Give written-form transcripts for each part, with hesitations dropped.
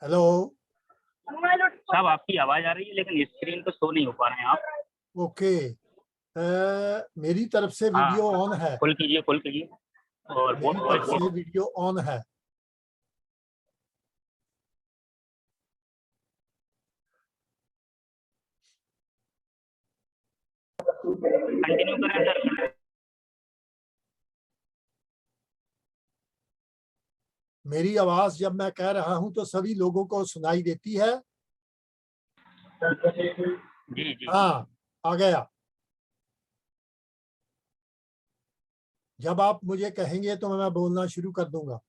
Hello. साहब आपकी आवाज आ रही है लेकिन स्क्रीन पे शो नहीं हो पा रहे हैं आप। ओके। मेरी तरफ से वीडियो हाँ, ऑन है। फुल कीजिए और मेरी तरफ वॉइस से वीडियो ऑन है। कंटिन्यू करें सर। मेरी आवाज जब मैं कह रहा हूं तो सभी लोगों को सुनाई देती है? जी जी। हाँ, आ गया। जब आप मुझे कहेंगे तो मैं बोलना शुरू कर दूंगा।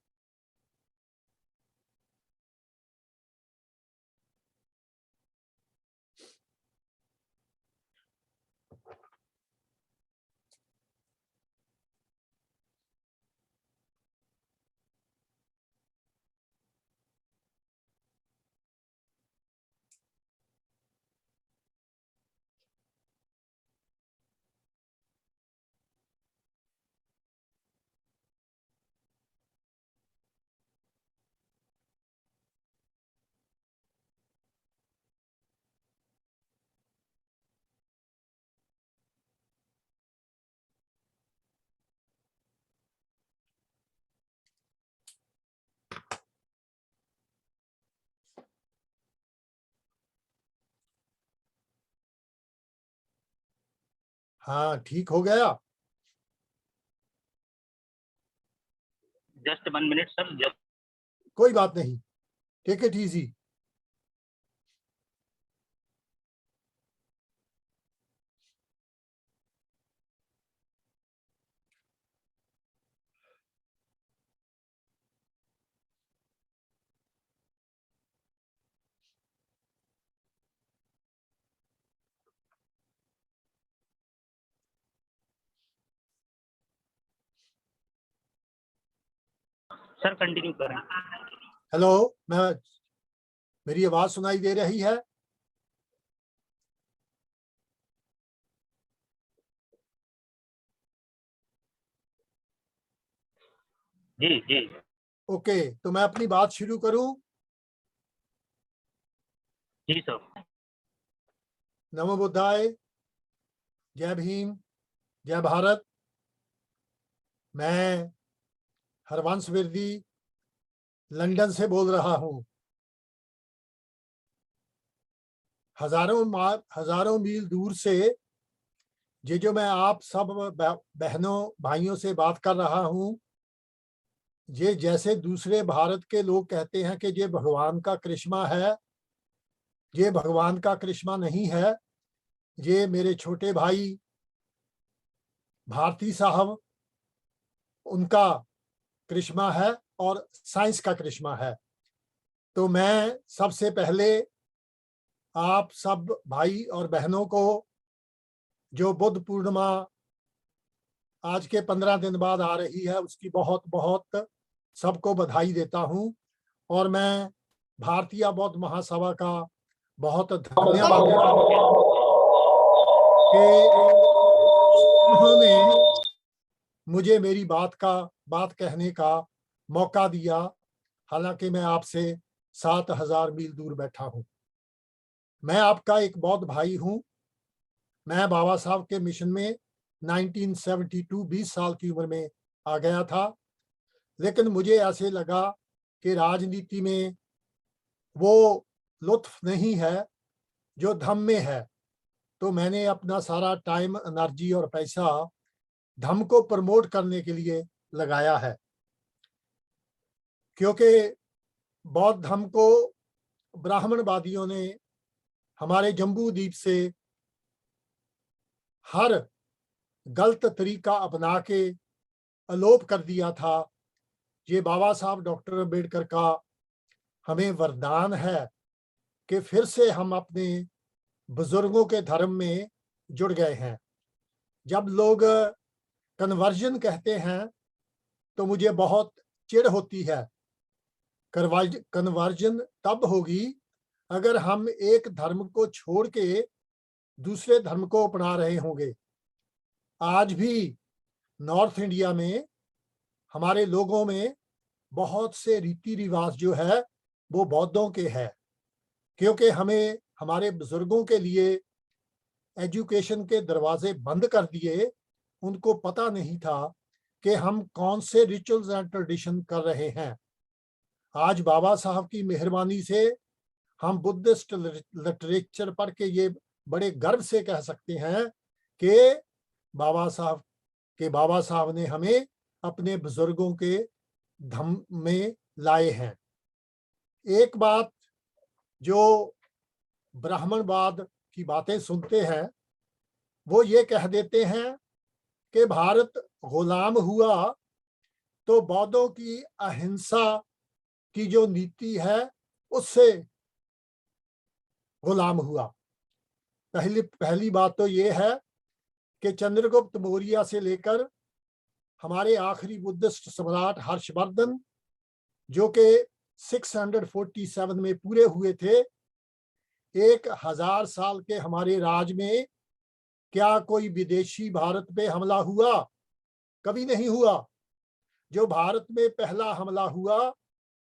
हाँ, ठीक हो गया। Just 1 minute sir, just. कोई बात नहीं, take it easy. Sir continue करें। हेलो। मैं मेरी आवाज सुनाई दे रही है? जी जी ओके, तो मैं अपनी बात शुरू करूं। जी सर। नमो बुद्धाय, जय भीम, जय भारत। मैं हरवंश विरदी लंदन से बोल रहा हूं। हजारों मील दूर से ये जो मैं आप सब बहनों भाइयों से बात कर रहा हूं, ये जैसे दूसरे भारत के लोग कहते हैं कि ये भगवान का करिश्मा है, ये भगवान का करिश्मा नहीं है। ये मेरे छोटे भाई भारती साहब, उनका करिश्मा है और साइंस का करिश्मा है। तो मैं सबसे पहले आप सब भाई और बहनों को, जो बुद्ध पूर्णिमा आज के 15 दिन बाद आ रही है, उसकी बहुत बहुत सबको बधाई देता हूं। और मैं भारतीय बौद्ध महासभा का बहुत धन्यवाद देता हूं कि उन्होंने मुझे मेरी बात कहने का मौका दिया, हालांकि मैं आपसे 7,000 मील दूर बैठा हूं। मैं आपका एक बौद्ध भाई हूं। मैं बाबा साहब के मिशन में 1972 20 साल की उम्र में आ गया था, लेकिन मुझे ऐसे लगा कि राजनीति में वो लुत्फ नहीं है जो धम्म में है। तो मैंने अपना सारा टाइम, एनर्जी और पैसा धम्म को प्रमोट करने के लिए लगाया है, क्योंकि बौद्ध धर्म को ब्राह्मणवादियों ने हमारे जम्बू द्वीप से हर गलत तरीका अपना के अलोप कर दिया था। ये बाबा साहब डॉक्टर अम्बेडकर का हमें वरदान है कि फिर से हम अपने बुजुर्गों के धर्म में जुड़ गए हैं। जब लोग कन्वर्जन कहते हैं तो मुझे बहुत चिढ़ होती है। कन्वर्जन तब होगी अगर हम एक धर्म को छोड़ के दूसरे धर्म को अपना रहे होंगे। आज भी नॉर्थ इंडिया में हमारे लोगों में बहुत से रीति रिवाज जो है वो बौद्धों के है, क्योंकि हमें हमारे बुजुर्गों के लिए एजुकेशन के दरवाजे बंद कर दिए। उनको पता नहीं था कि हम कौन से रिचुअल्स एंड ट्रेडिशन कर रहे हैं। आज बाबा साहब की मेहरबानी से हम बुद्धिस्ट लिटरेचर पढ़ के ये बड़े गर्व से कह सकते हैं कि बाबा साहब ने हमें अपने बुजुर्गों के धम में लाए हैं। एक बात जो ब्राह्मणवाद की बातें सुनते हैं, वो ये कह देते हैं कि भारत गुलाम हुआ तो बौद्धों की अहिंसा की जो नीति है उससे गुलाम हुआ। पहली बात तो ये है कि चंद्रगुप्त मौर्य से लेकर हमारे आखिरी बुद्धिस्ट सम्राट हर्षवर्धन, जो कि 647 में पूरे हुए थे, 1000 साल के हमारे राज में क्या कोई विदेशी भारत पे हमला हुआ? कभी नहीं हुआ। जो भारत में पहला हमला हुआ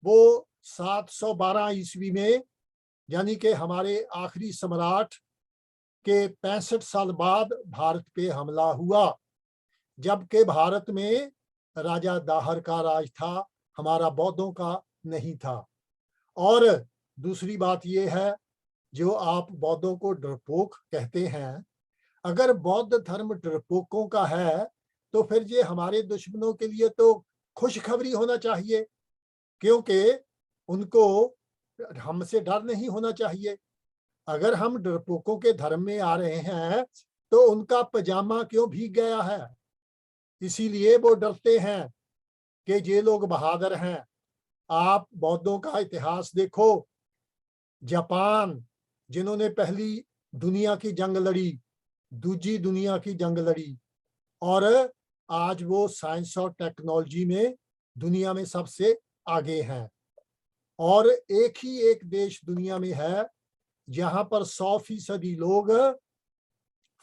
वो 712 ईस्वी में, यानी कि हमारे आखिरी सम्राट के 65 साल बाद भारत पे हमला हुआ, जबकि भारत में राजा दाहर का राज था, हमारा बौद्धों का नहीं था। और दूसरी बात यह है, जो आप बौद्धों को डरपोक कहते हैं, अगर बौद्ध धर्म डरपोकों का है तो फिर ये हमारे दुश्मनों के लिए तो खुशखबरी होना चाहिए, क्योंकि उनको हमसे डर नहीं होना चाहिए। अगर हम डरपोकों के धर्म में आ रहे हैं तो उनका पजामा क्यों भीग गया है? इसीलिए वो डरते हैं कि ये लोग बहादुर हैं। आप बौद्धों का इतिहास देखो, जापान जिन्होंने पहली दुनिया की जंग लड़ी, दूसरी दुनिया की जंग लड़ी, और आज वो साइंस और टेक्नोलॉजी में दुनिया में सबसे आगे हैं। और एक ही एक देश दुनिया में है जहां पर 100% लोग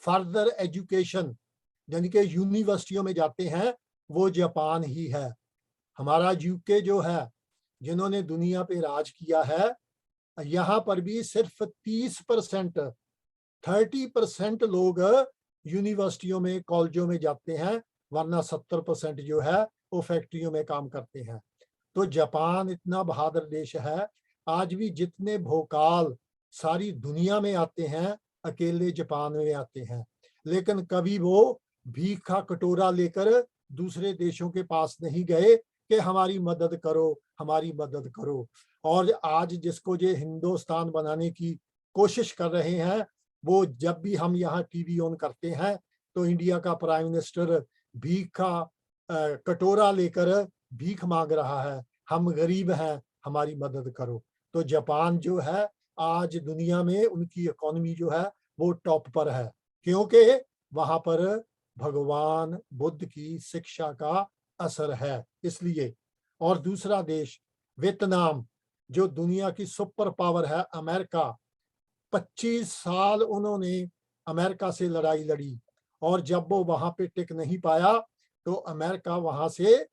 फर्दर एजुकेशन यानी कि यूनिवर्सिटियों में जाते हैं, वो जापान ही है। हमारा यूके जो है, जिन्होंने दुनिया पे राज किया है, यहाँ पर भी सिर्फ 30% लोग यूनिवर्सिटियों में कॉलेजों में जाते हैं, वरना 70% जो है वो फैक्ट्रियों में काम करते हैं। तो जापान इतना बहादुर देश है, आज भी जितने भोकाल सारी दुनिया में आते हैं अकेले जापान में आते हैं, लेकिन कभी वो भीख का कटोरा लेकर दूसरे देशों के पास नहीं गए कि हमारी मदद करो, हमारी मदद करो। और आज जिसको ये हिंदुस्तान बनाने की कोशिश कर रहे हैं, वो जब भी हम यहाँ टीवी ऑन करते हैं तो इंडिया का प्राइम मिनिस्टर भीख का कटोरा लेकर भीख मांग रहा है, हम गरीब हैं, हमारी मदद करो। तो जापान जो है आज दुनिया में उनकी इकोनॉमी जो है वो टॉप पर है, क्योंकि वहां पर भगवान बुद्ध की शिक्षा का असर है, इसलिए। और दूसरा देश वियतनाम, जो दुनिया की सुपर पावर है, अमेरिका, 25 साल उन्होंने अमेरिका से लड़ाई लड़ी, और जब वो वहां पे टिक नहीं पाया तो अमेरिका वहां से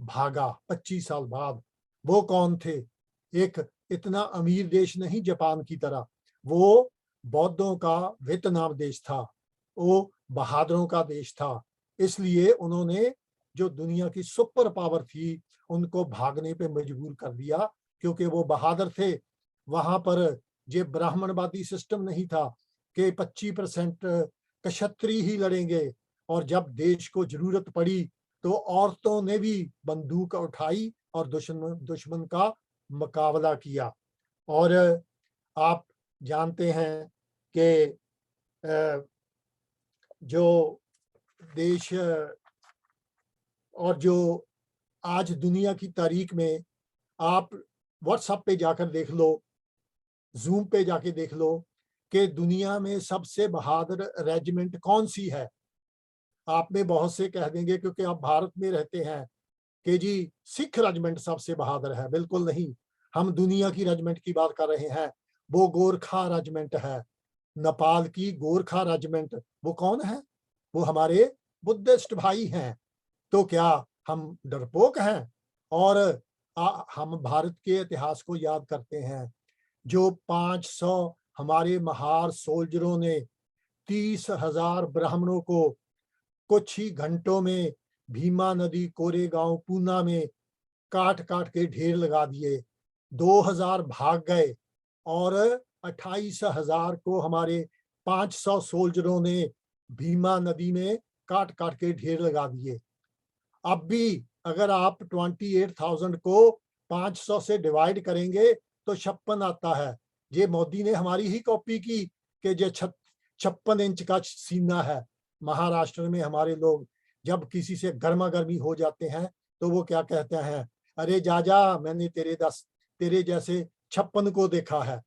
भागा 25 साल बाद। वो कौन थे? एक इतना अमीर देश नहीं जापान की तरह, वो बौद्धों का वियतनाम देश था, वो बहादुरों का देश था। इसलिए उन्होंने जो दुनिया की सुपर पावर थी उनको भागने पे मजबूर कर दिया, क्योंकि वो बहादुर थे। वहां पर ये ब्राह्मणवादी सिस्टम नहीं था कि 25% क्षत्रिय ही लड़ेंगे, और जब देश को जरूरत पड़ी तो औरतों ने भी बंदूक उठाई और दुश्मन का मुकाबला किया। और आप जानते हैं कि जो देश और जो आज दुनिया की तारीख में, आप व्हाट्सएप पे जाकर देख लो, जूम पे जाके देख लो कि दुनिया में सबसे बहादुर रेजिमेंट कौन सी है। आप में बहुत से कह देंगे, क्योंकि आप भारत में रहते हैं, कि जी सिख रेजिमेंट सबसे बहादुर है। बिल्कुल नहीं, हम दुनिया की रेजिमेंट की बात कर रहे हैं। वो गोरखा रेजिमेंट है, नेपाल की गोरखा रेजिमेंट। वो कौन है? वो हमारे बुद्धिस्ट भाई हैं। तो क्या हम डरपोक हैं? और हम भारत के इतिहास को याद करते हैं, जो 500 हमारे महार सोल्जरों ने 30,000 ब्राह्मणों को कुछ ही घंटों में भीमा नदी कोरेगांव पूना में काट काट के ढेर लगा दिए। 2,000 भाग गए और 28,000 को हमारे 500 सोल्जरों ने भीमा नदी में काट काट के ढेर लगा दिए। अब भी अगर आप 28,000 को 500 से डिवाइड करेंगे तो 56 आता है। ये मोदी ने हमारी ही कॉपी की कि जो 56 इंच का सीना है। महाराष्ट्र में हमारे लोग जब किसी से गर्मा गर्मी हो जाते हैं तो वो क्या कहते हैं, अरे जा मैंने तेरे जैसे 56 को देखा है।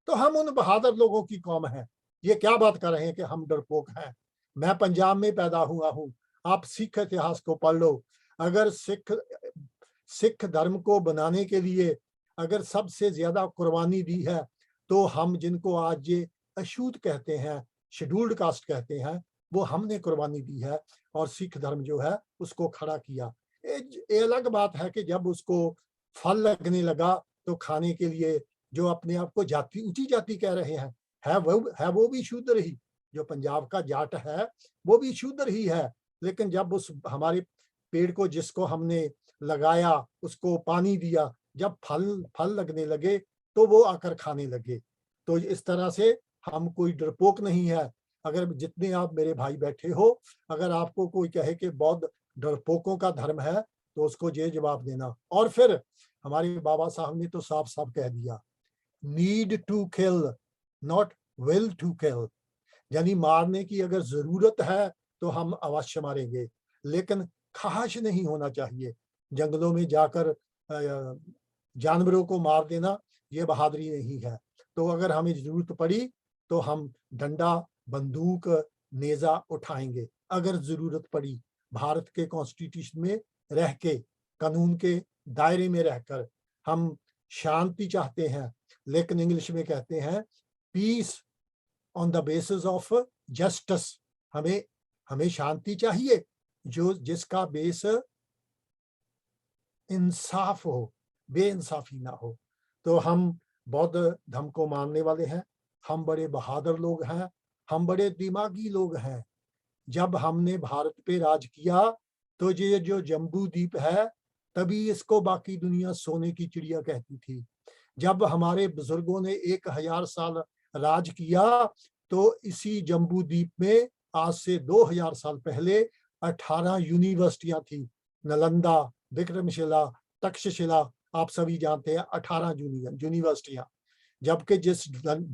तो हम उन बहादुर लोगों की कौम है। ये क्या बात कर रहे हैं कि हम डरपोक हैं। मैं पंजाब में पैदा हुआ हूँ, आप सिख इतिहास को पढ़ लो। अगर सिख धर्म को बनाने के लिए अगर सबसे ज्यादा कुर्बानी दी है तो हम जिनको आज ये अछूत कहते हैं, शेड्यूल्ड कास्ट कहते हैं, वो हमने कुर्बानी दी है और सिख धर्म जो है उसको खड़ा किया। ये अलग बात है कि जब उसको फल लगने लगा तो खाने के लिए जो अपने आप को जाति ऊंची जाति कह रहे हैं, है वो भी शूद्र ही। जो पंजाब का जाट है वो भी शूद्र ही है। लेकिन जब उस हमारे पेड़ को जिसको हमने लगाया उसको पानी दिया, जब फल लगने लगे तो वो आकर खाने लगे। तो इस तरह से हम कोई डरपोक नहीं है। अगर जितने आप मेरे भाई बैठे हो, अगर आपको कोई कहे कि बौद्ध डरपोकों का धर्म है तो उसको ये जवाब देना। और फिर हमारे बाबा साहब ने तो साफ साफ कह दिया, need to kill not will to kill. यानी मारने की अगर जरूरत है तो हम अवश्य मारेंगे, लेकिन ख्वाहिश नहीं होना चाहिए। जंगलों में जाकर जानवरों को मार देना ये बहादुरी नहीं है। तो अगर हमें जरूरत पड़ी तो हम डंडा बंदूक नेजा उठाएंगे। अगर जरूरत पड़ी भारत के कॉन्स्टिट्यूशन में रह के, कानून के दायरे में रहकर हम शांति चाहते हैं, लेकिन इंग्लिश में कहते हैं peace on the basis of justice. हमें शांति चाहिए जो जिसका बेस इंसाफ हो, बेइंसाफी ना हो। तो हम बौद्ध धर्म को मानने वाले हैं, हम बड़े बहादुर लोग हैं, हम बड़े दिमागी लोग हैं। जब हमने भारत पे राज किया तो ये जो जम्बू द्वीप है तभी इसको बाकी दुनिया सोने की चिड़िया कहती थी। जब हमारे बुजुर्गों ने 1000 साल राज किया तो इसी जम्बू द्वीप में आज से 2000 साल पहले 18 यूनिवर्सिटियां थी। नालंदा, विक्रमशिला, तक्षशिला, आप सभी जानते हैं 18 यूनिवर्सिटियां। जबकि जिस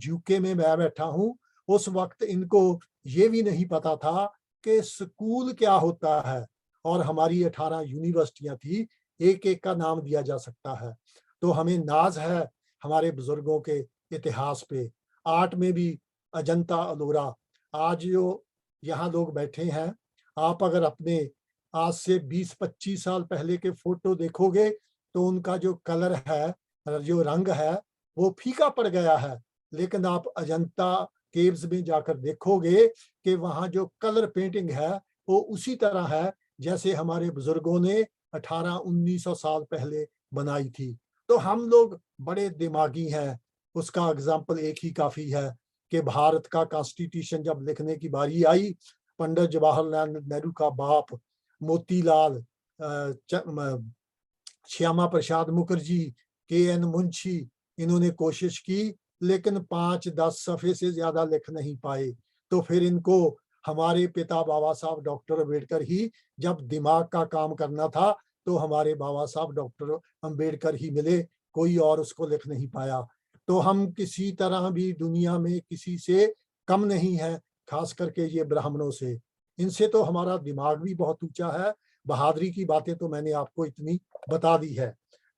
यूके में मैं बैठा हूं उस वक्त इनको ये भी नहीं पता था कि स्कूल क्या होता है, और हमारी 18 यूनिवर्सिटियां थी, एक एक का नाम दिया जा सकता है। तो हमें नाज है हमारे बुजुर्गों के इतिहास पे। आर्ट में भी अजंता अलोरा, आज जो यहाँ लोग बैठे हैं, आप अगर अपने आज से 20-25 साल पहले के फोटो देखोगे तो उनका जो कलर है, जो रंग है, वो फीका पड़ गया है। लेकिन आप अजंता केव्स में जाकर देखोगे कि वहां जो कलर पेंटिंग है वो उसी तरह है जैसे हमारे बुजुर्गों ने 1800-1900 साल पहले बनाई थी। तो हम लोग बड़े दिमागी हैं। उसका एग्जाम्पल एक ही काफी है कि भारत का कॉन्स्टिट्यूशन जब लिखने की बारी आई, पंडित जवाहरलाल नेहरू का बाप मोतीलाल, श्यामा प्रसाद मुखर्जी, के.एन. मुंशी, इन्होंने कोशिश की लेकिन 5-10 सफे से ज्यादा लिख नहीं पाए। तो फिर इनको हमारे पिता बाबा साहब डॉक्टर अम्बेडकर ही, जब दिमाग का काम करना था तो हमारे बाबा साहब डॉक्टर अम्बेडकर ही मिले, कोई और उसको लिख नहीं पाया। तो हम किसी तरह भी दुनिया में किसी से कम नहीं है, खास करके ये ब्राह्मणों से। इनसे तो हमारा दिमाग भी बहुत ऊंचा है। बहादुरी की बातें तो मैंने आपको इतनी बता दी है।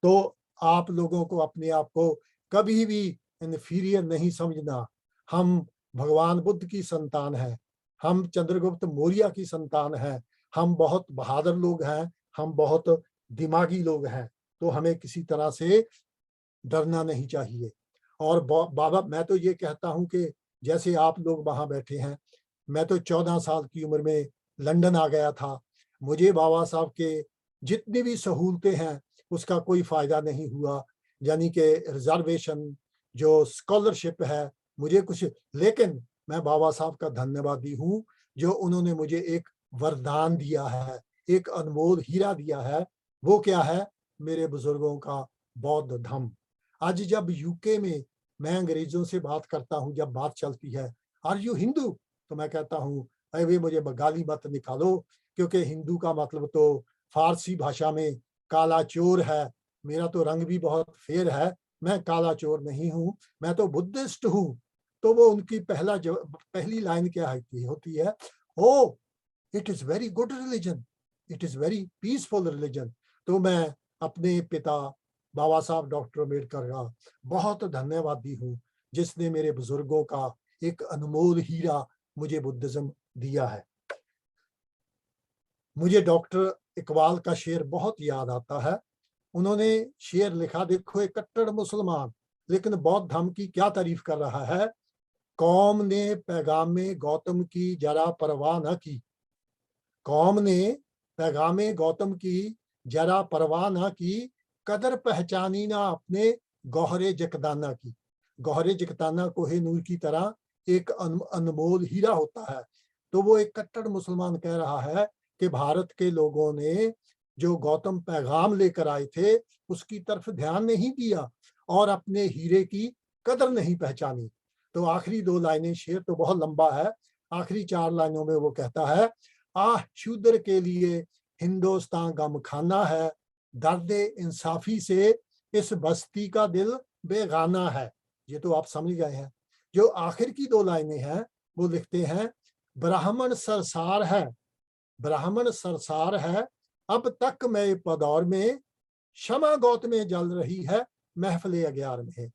तो आप लोगों को अपने आप को कभी भी इन्फीरियर नहीं समझना। हम भगवान बुद्ध की संतान है, हम चंद्रगुप्त मौर्य की संतान है, हम बहुत बहादुर लोग हैं, हम बहुत दिमागी लोग हैं। तो हमें किसी तरह से डरना नहीं चाहिए। और बाबा, मैं तो ये कहता हूं कि जैसे आप लोग वहां बैठे हैं, मैं तो 14 साल की उम्र में लंदन आ गया था। मुझे बाबा साहब के जितनी भी सहूलतें हैं उसका कोई फायदा नहीं हुआ, यानी कि रिजर्वेशन जो स्कॉलरशिप है मुझे कुछ, लेकिन मैं बाबा साहब का धन्यवादी हूँ जो उन्होंने मुझे एक वरदान दिया है, एक अनमोल हीरा दिया है। वो क्या है? मेरे बुजुर्गों का बौद्ध धम्म। आज जब यूके में मैं अंग्रेजों से बात करता हूँ, जब बात चलती है आर यू हिंदू, तो मैं कहता हूँ अरे मुझे बंगाली मत निकालो, क्योंकि हिंदू का मतलब तो फारसी भाषा में काला चोर है। मेरा तो रंग भी बहुत फेर है, मैं काला चोर नहीं हूँ, मैं तो बुद्धिस्ट हूँ। तो वो उनकी पहली लाइन क्या होती है? Oh, it is very good religion, it is very peaceful religion. तो मैं अपने पिता बाबा साहब डॉक्टर अम्बेडकर का बहुत धन्यवादी हूँ, जिसने मेरे बुजुर्गों का एक अनमोल हीरा मुझे बुद्धिज्म दिया है। मुझे डॉक्टर इकबाल का शेर बहुत याद आता है। उन्होंने शेर लिखा, देखो एक कट्टर मुसलमान लेकिन बौद्ध धर्म की क्या तारीफ कर रहा है। कौम ने पैगामे गौतम की जरा परवाह न की, कौम ने पैगामे गौतम की जरा परवाह न की, कदर पहचानी ना अपने गौहरे जकदाना की। गौहरे जकदाना कोहे नूर की तरह एक अनमोल हीरा होता है। तो वो एक कट्टर मुसलमान कह रहा है कि भारत के लोगों ने जो गौतम पैगाम लेकर आए थे उसकी तरफ ध्यान नहीं दिया और अपने हीरे की कदर नहीं पहचानी। तो आखिरी दो लाइनें, शेर तो बहुत लंबा है, आखिरी चार लाइनों में वो कहता है, आह शूद्र के लिए हिंदुस्तान गम खाना है, दर्द इंसाफी से इस बस्ती का दिल बेगाना है। ये तो आप समझ गए हैं। जो आखिर की दो लाइनें हैं वो लिखते हैं, ब्राह्मण सरसार है, ब्राह्मण सरसार है, अब तक मैं पदौर में, क्षमा गौत में जल रही है महफिल अग्यार में।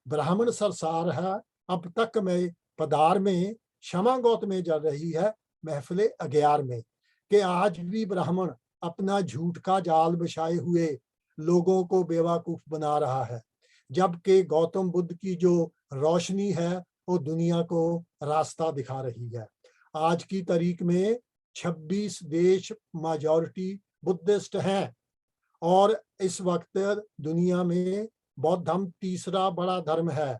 ब्राह्मण सरसार है, अब तक मैं पदार में, क्षमा गौत में जल रही है महफिल अग्यार में। कि आज भी ब्राह्मण अपना झूठ का जाल बिछाए हुए लोगों को बेवकूफ बना रहा है, जबकि गौतम बुद्ध की जो रोशनी है वो दुनिया को रास्ता दिखा रही है। आज की तारीख में 26 देश मेजॉरिटी बुद्धिस्ट हैं और इस वक्त दुनिया में बौद्ध धर्म तीसरा बड़ा धर्म है।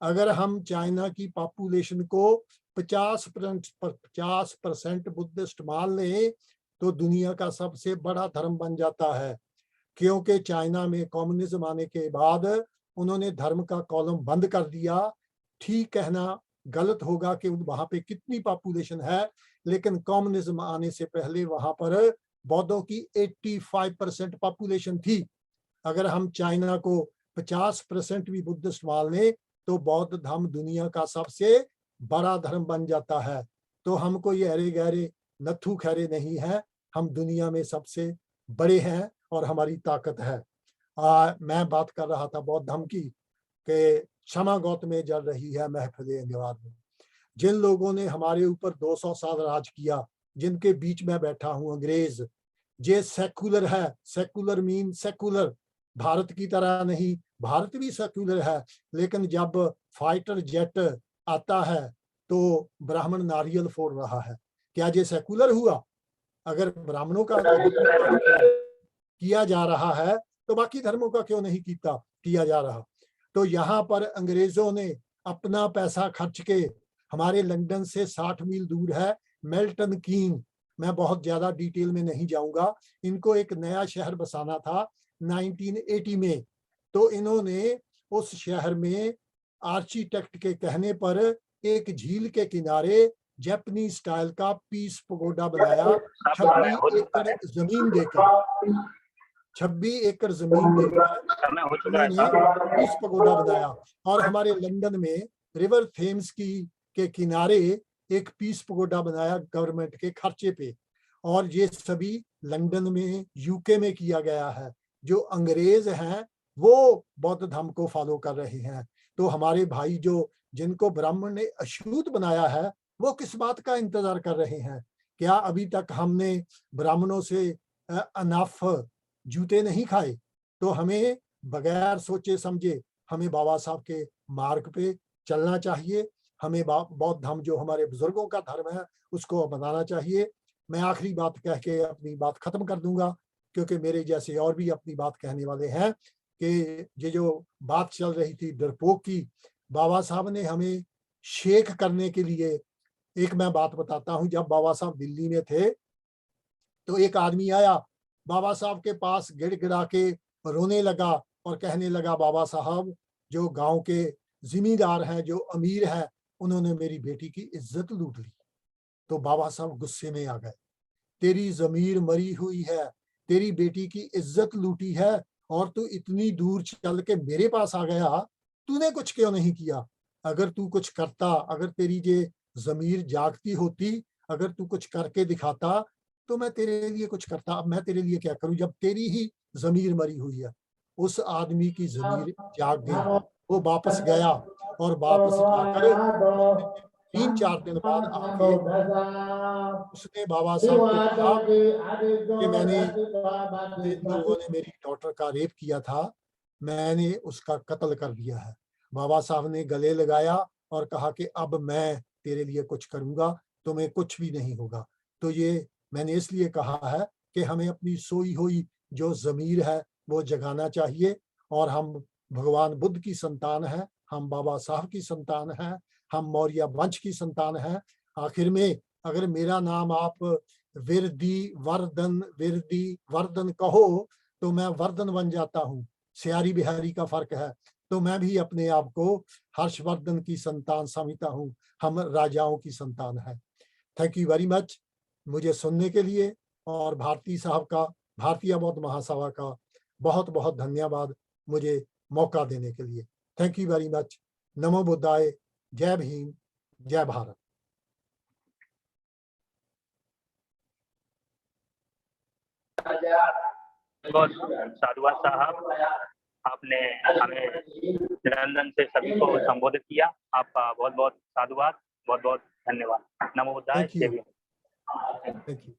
अगर हम चाइना की पॉपुलेशन को 50% बुद्धिस्ट मान लें तो दुनिया का सबसे बड़ा धर्म बन जाता है, क्योंकि चाइना में कम्युनिज्म आने के बाद उन्होंने धर्म का कॉलम बंद कर दिया। ठीक कहना गलत होगा कि वहां पे कितनी पॉपुलेशन है, लेकिन कम्युनिज्म आने से पहले वहां पर बौद्धों की 85% पॉपुलेशन थी। अगर हम चाइना को 50% भी बुद्धिस्ट मान लें तो बौद्ध धर्म दुनिया का सबसे बड़ा धर्म बन जाता है। तो हम कोई अरे गहरे नथु खैरे नहीं है, हम दुनिया में सबसे बड़े हैं और हमारी ताकत है। मैं बात कर रहा था बौद्ध धर्म की कि क्षमा गौत में जल रही है महफिल अंगीवार में। जिन लोगों ने हमारे ऊपर 200 साल राज किया, जिनके बीच में बैठा हूं, अंग्रेज, ये सेकुलर है। सेकुलर मीन सेकुलर, भारत की तरह नहीं, भारत भी सेकुलर है, लेकिन जब फाइटर जेट आता है तो ब्राह्मण नारियल फोड़ रहा है। क्या ये सेकुलर हुआ? अगर ब्राह्मणों का किया जा रहा है तो बाकी धर्मों का क्यों नहीं किया जा रहा? तो यहाँ पर अंग्रेजों ने अपना पैसा खर्च के, हमारे लंदन से 60 मील दूर है मेल्टन कीन, मैं बहुत ज्यादा डिटेल में नहीं जाऊंगा, इनको एक नया शहर बसाना था 1980 में। तो इन्होंने उस शहर में आर्किटेक्ट के कहने पर एक झील के किनारे जापानीज स्टाइल का पीस पगोडा बनाया, 26 एकड़ जमीन देकर, 26 एकड़ जमीन देकर उन्होंने पीस पगोडा बनाया। और हमारे लंदन में रिवर थेम्स के किनारे एक पीस पगोडा बनाया गवर्नमेंट के खर्चे पे। और ये सभी लंदन में, यूके में किया गया है। जो अंग्रेज हैं वो बौद्ध धर्म को फॉलो कर रहे हैं। तो हमारे भाई जो जिनको ब्राह्मण ने अछूत बनाया है वो किस बात का इंतजार कर रहे हैं? क्या अभी तक हमने ब्राह्मणों से अनफ जूते नहीं खाए? तो हमें बगैर सोचे समझे हमें बाबा साहब के मार्ग पे चलना चाहिए। हमें बौद्ध धर्म जो हमारे बुजुर्गों का धर्म है उसको बनाना चाहिए। मैं आखिरी बात कह के अपनी बात खत्म कर दूंगा, क्योंकि मेरे जैसे और भी अपनी बात कहने वाले हैं कि ये जो बात चल रही थी डरपोक की, बाबा साहब ने हमें शेख करने के लिए, एक मैं बात बताता हूं, जब बाबा साहब दिल्ली में थे तो एक आदमी आया बाबा साहब के पास, गिड़गिड़ा के रोने लगा और कहने लगा, बाबा साहब जो गांव के जिम्मेदार हैं, जो अमीर हैं, उन्होंने मेरी बेटी की इज्जत लूट ली। तो बाबा साहब गुस्से में आ गए, तेरी जमीर मरी हुई है, तेरी बेटी की इज्जत लूटी है और तू इतनी दूर चल के मेरे पास आ गया, तूने कुछ क्यों नहीं किया? अगर तू कुछ करता, अगर तेरी ये जमीर जागती होती, अगर तू कुछ करके दिखाता तो मैं तेरे लिए कुछ करता। अब मैं तेरे लिए क्या करूं जब तेरी ही जमीर मरी हुई है? उस आदमी की जमीर जाग गई, वो वापस गया और वापस जाकर 3-4 दिन बाद आके उसने बाबा साहब को कहा कि मैंने, जिन लोगों ने मेरी डॉटर का रेप किया था, मैंने उसका कत्ल कर दिया है। बाबा साहब ने गले लगाया और कहा कि अब मैं तेरे लिए कुछ करूंगा, तुम्हें कुछ भी नहीं होगा। तो ये मैंने इसलिए कहा है कि हमें अपनी सोई हुई जो जमीर है वो जगाना चाहिए। और हम भगवान बुद्ध की संतान हैं, हम बाबा साहब की संतान हैं, हम मौर्य वंश की संतान हैं। आखिर में अगर मेरा नाम आप विरदी वर्धन कहो तो मैं वर्धन बन जाता हूँ। सियारी बिहारी का फर्क है। तो मैं भी अपने आप को हर्षवर्धन की संतान समझता हूँ, हम राजाओं की संतान है। थैंक यू वेरी मच मुझे सुनने के लिए, और भारती साहब का, भारतीय बौद्ध महासभा का बहुत बहुत धन्यवाद मुझे मौका देने के लिए। Thank you very much. नमो बुद्धाय, जय भीम, जय भारत। बहुत साधुवाद साहब, आपने हमें लंदन से सभी को संबोधित किया। आपका बहुत बहुत साधुवाद, बहुत बहुत धन्यवाद। नमो बुद्धाय, थैंक जय यू, भीम। Thank you.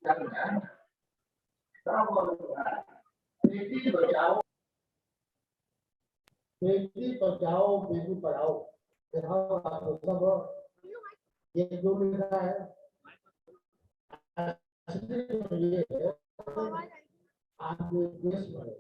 बेटी बचाओ बेटी पढ़ाओ, सब ये जो लिखा है ये है, आज देश में